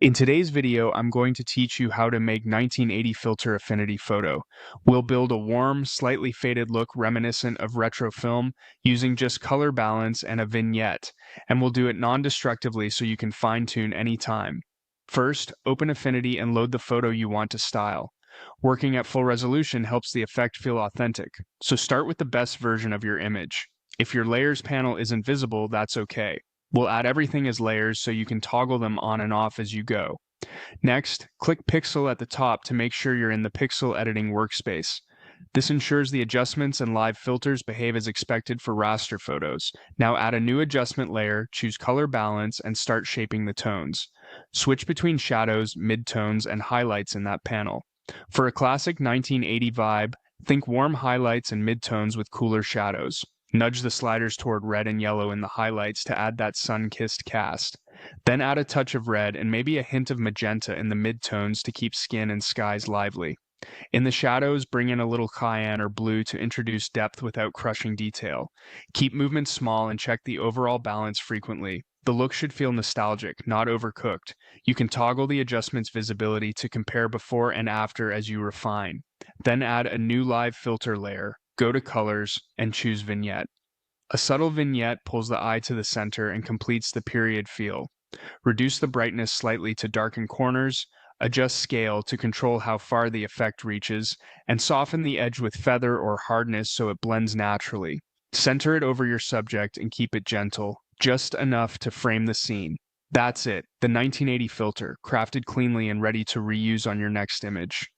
In today's video, I'm going to teach you how to make 1980 filter Affinity Photo. We'll build a warm, slightly faded look reminiscent of retro film using just color balance and a vignette, and we'll do it non-destructively so you can fine-tune anytime. First, open Affinity and load the photo you want to style. Working at full resolution helps the effect feel authentic, so start with the best version of your image. If your layers panel isn't visible, that's okay. We'll add everything as layers so you can toggle them on and off as you go. Next, click Pixel at the top to make sure you're in the pixel editing workspace. This ensures the adjustments and live filters behave as expected for raster photos. Now add a new adjustment layer, choose color balance, and start shaping the tones. Switch between shadows, midtones, and highlights in that panel. For a classic 1980 vibe, think warm highlights and midtones with cooler shadows. Nudge the sliders toward red and yellow in the highlights to add that sun-kissed cast. Then add a touch of red and maybe a hint of magenta in the midtones to keep skin and skies lively. In the shadows, bring in a little cyan or blue to introduce depth without crushing detail. Keep movements small and check the overall balance frequently. The look should feel nostalgic, not overcooked. You can toggle the adjustments visibility to compare before and after as you refine. Then add a new live filter layer. Go to Colors and choose Vignette. A subtle vignette pulls the eye to the center and completes the period feel. Reduce the brightness slightly to darken corners, adjust scale to control how far the effect reaches, and soften the edge with feather or hardness so it blends naturally. Center it over your subject and keep it gentle, just enough to frame the scene. That's it, the 1980 filter, crafted cleanly and ready to reuse on your next image.